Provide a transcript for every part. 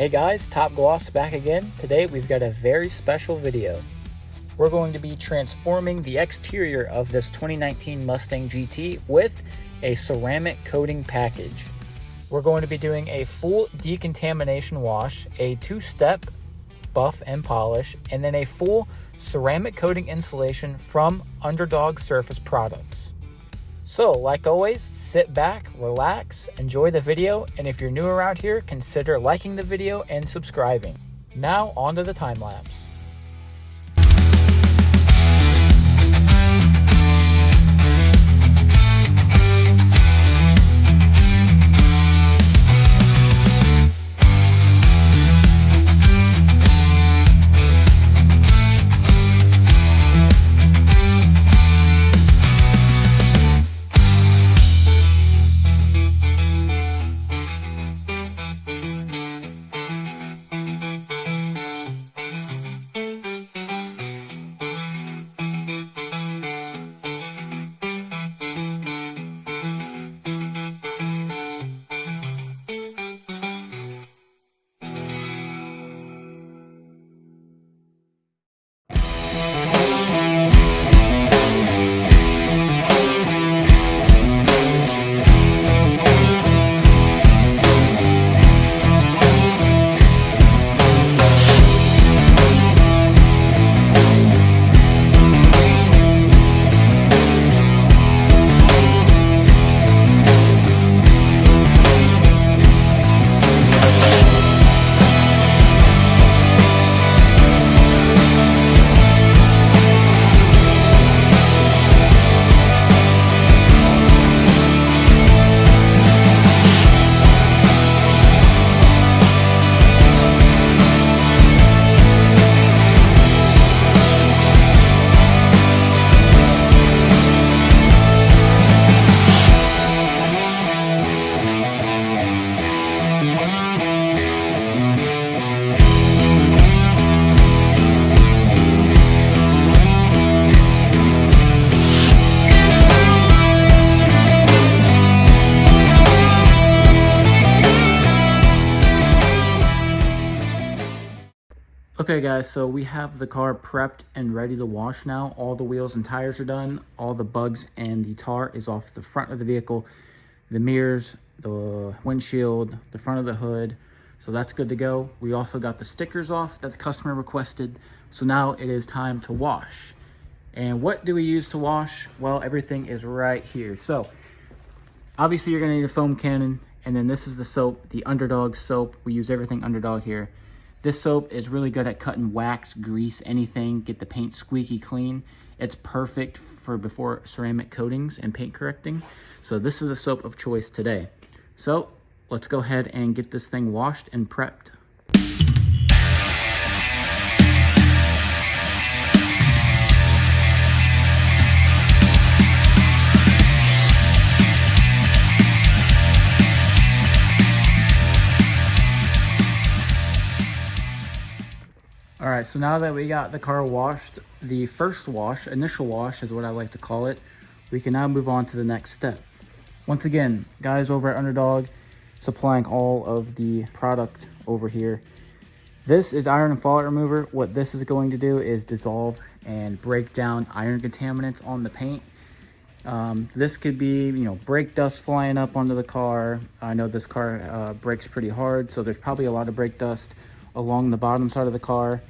Hey guys, Top Gloss back again. Today we've got a very special video. We're going to be transforming the exterior of this 2019 Mustang GT with a ceramic coating package. We're going to be doing a full decontamination wash, a two-step buff and polish, and then a full ceramic coating installation from Underdog Surface Products. So, like always, sit back, relax, enjoy the video, and if you're new around here, consider liking the video and subscribing. Now, on to the time-lapse. Okay guys, so we have the car prepped and ready to wash now. All the wheels and tires are done. All the bugs and the tar is off the front of the vehicle. The mirrors, the windshield, the front of the hood. So that's good to go. We also got the stickers off that the customer requested. So now it is time to wash. And what do we use to wash? Well, everything is right here. So obviously you're gonna need a foam cannon. And then this is the soap, the Underdog soap. We use everything Underdog here. This soap is really good at cutting wax, grease, anything, get the paint squeaky clean. It's perfect for before ceramic coatings and paint correcting. So this is the soap of choice today. So let's go ahead and get this thing washed and prepped. All right, so now that we got the car washed, the first wash, initial wash is what I like to call it, we can now move on to the next step. Once again, guys over at Underdog, supplying all of the product over here. This is iron and fallout remover. What this is going to do is dissolve and break down iron contaminants on the paint. This could be, brake dust flying up onto the car. I know this car brakes pretty hard, so there's probably a lot of brake dust along the bottom side of the car,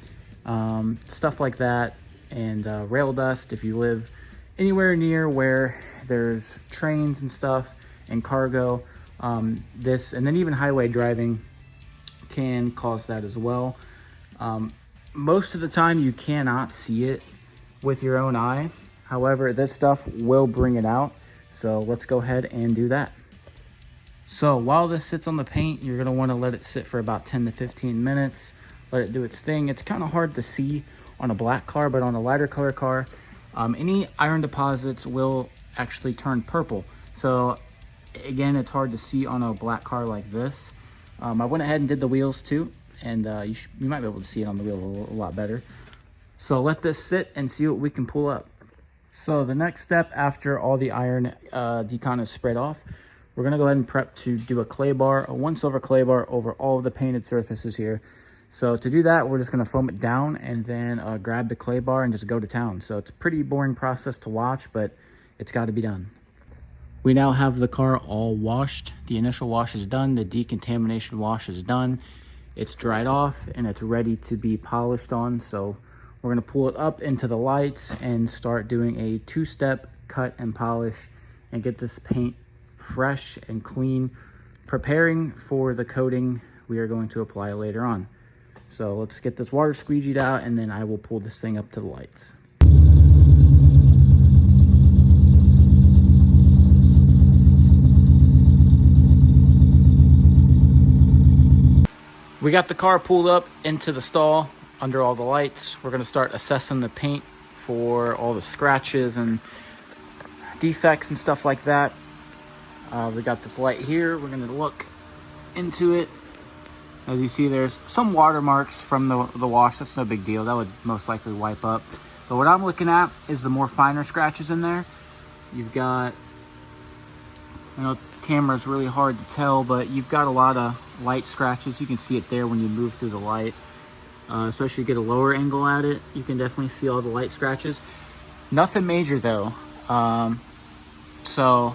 stuff like that, and rail dust if you live anywhere near where there's trains and stuff and cargo. This, and then even highway driving can cause that as well. Most of the time you cannot see it with your own eye. However, this stuff will bring it out. So let's go ahead and do that. So while this sits on the paint, you're gonna wanna let it sit for about 10 to 15 minutes. Let it do its thing. It's kind of hard to see on a black car, but on a lighter color car, any iron deposits will actually turn purple. So again, it's hard to see on a black car like this. I went ahead and did the wheels too, and you might be able to see it on the wheel a lot better. So let this sit and see what we can pull up. So the next step after all the iron decon is spread off, we're gonna go ahead and prep to do a clay bar, a 1 silver clay bar over all of the painted surfaces here. So to do that, we're just gonna foam it down and then grab the clay bar and just go to town. So it's a pretty boring process to watch, but it's gotta be done. We now have the car all washed. The initial wash is done. The decontamination wash is done. It's dried off and it's ready to be polished on. So we're gonna pull it up into the lights and start doing a 2-step cut and polish and get this paint fresh and clean, preparing for the coating we are going to apply later on. So let's get this water squeegeed out and then I will pull this thing up to the lights. We got the car pulled up into the stall under all the lights. We're gonna start assessing the paint for all the scratches and defects and stuff like that. We got this light here. We're gonna look into it. As you see, there's some watermarks from the wash. That's no big deal. That would most likely wipe up. But what I'm looking at is the more finer scratches in there. You've got, I know camera's really hard to tell, but you've got a lot of light scratches. You can see it there when you move through the light. Especially if you get a lower angle at it, you can definitely see all the light scratches. Nothing major though. So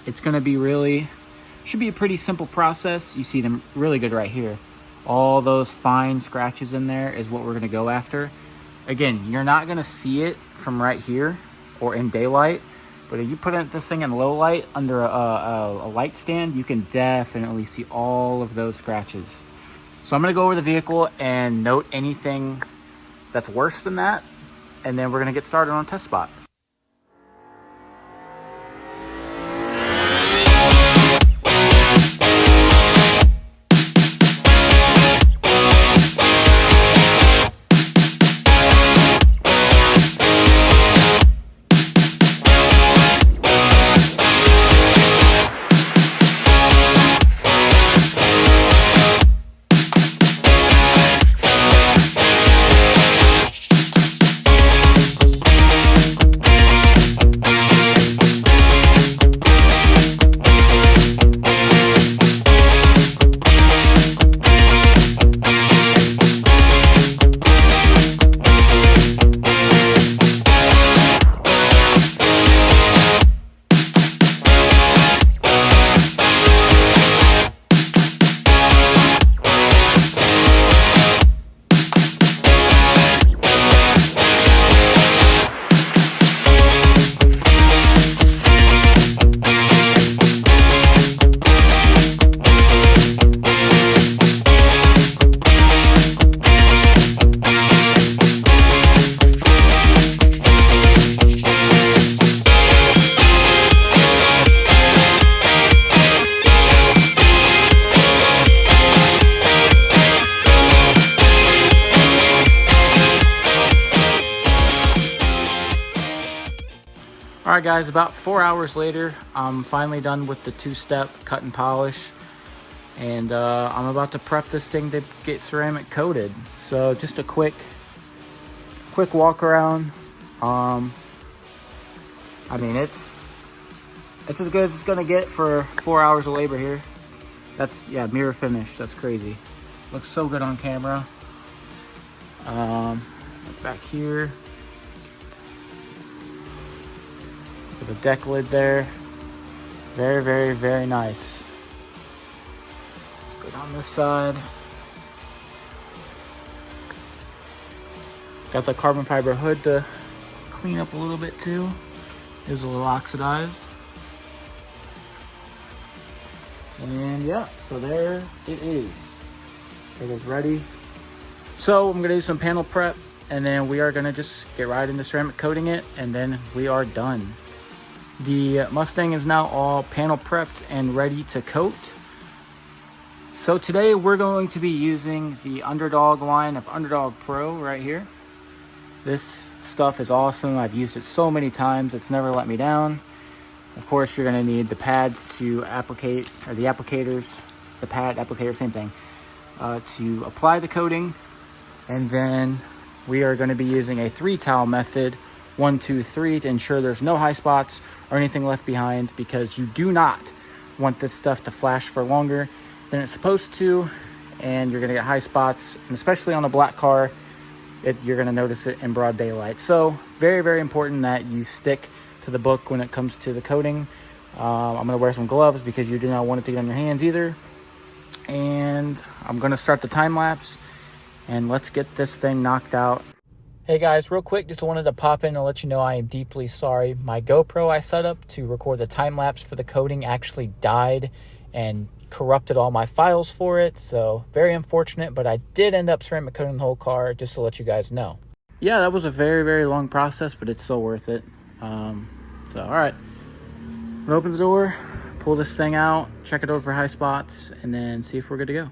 it's gonna be should be a pretty simple process. You see them really good right here. All those fine scratches in there is what we're gonna go after. Again, you're not gonna see it from right here or in daylight, but if you put this thing in low light under a light stand, you can definitely see all of those scratches. So I'm gonna go over the vehicle and note anything that's worse than that, and then we're gonna get started on a test spot. All right guys, about 4 hours later, I'm finally done with the 2-step cut and polish, and I'm about to prep this thing to get ceramic coated. So just a quick walk around. I mean, it's as good as it's gonna get for 4 hours of labor here. That's, yeah, mirror finish. That's crazy. Looks so good on camera. Back here. The deck lid there. Very, very, very nice. Go down this side. Got the carbon fiber hood to clean up a little bit too. It was a little oxidized. And yeah, so there it is. It is ready. So I'm gonna do some panel prep, and then we are gonna just get right into ceramic coating it, and then we are done. The Mustang is now all panel prepped and ready to coat. So today we're going to be using the Underdog line of Underdog Pro right here. This stuff is awesome. I've used it so many times. It's never let me down. Of course, you're going to need the pads to applicate, or the applicators, the pad, applicator, same thing, to apply the coating. And then we are going to be using a 3-towel method, 1, 2, 3, to ensure there's no high spots or anything left behind, because you do not want this stuff to flash for longer than it's supposed to, and you're gonna get high spots, and especially on a black car, you're gonna notice it in broad daylight. So very, very important that you stick to the book when it comes to the coating. I'm gonna wear some gloves because you do not want it to get on your hands either. And I'm gonna start the time lapse, and let's get this thing knocked out. Hey guys, real quick, just wanted to pop in and let you know I am deeply sorry. My GoPro I set up to record the time lapse for the coating actually died and corrupted all my files for it. So very unfortunate, but I did end up ceramic coating the whole car, just to let you guys know. Yeah, that was a very, very long process, but it's still worth it. So all right, I'm gonna open the door, pull this thing out, check it over for high spots, and then see if we're good to go.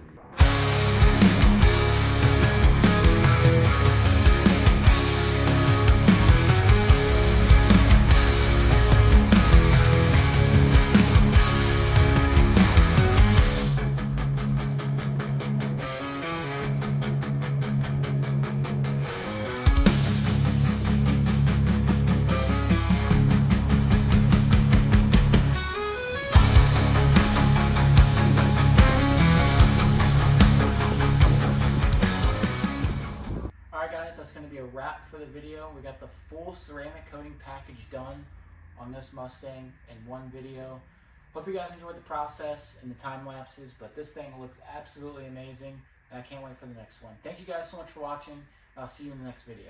That's going to be a wrap for the video. We got the full ceramic coating package done on this Mustang in one video. Hope you guys enjoyed the process and the time lapses, but this thing looks absolutely amazing, and I can't wait for the next one. Thank you guys so much for watching. I'll see you in the next video.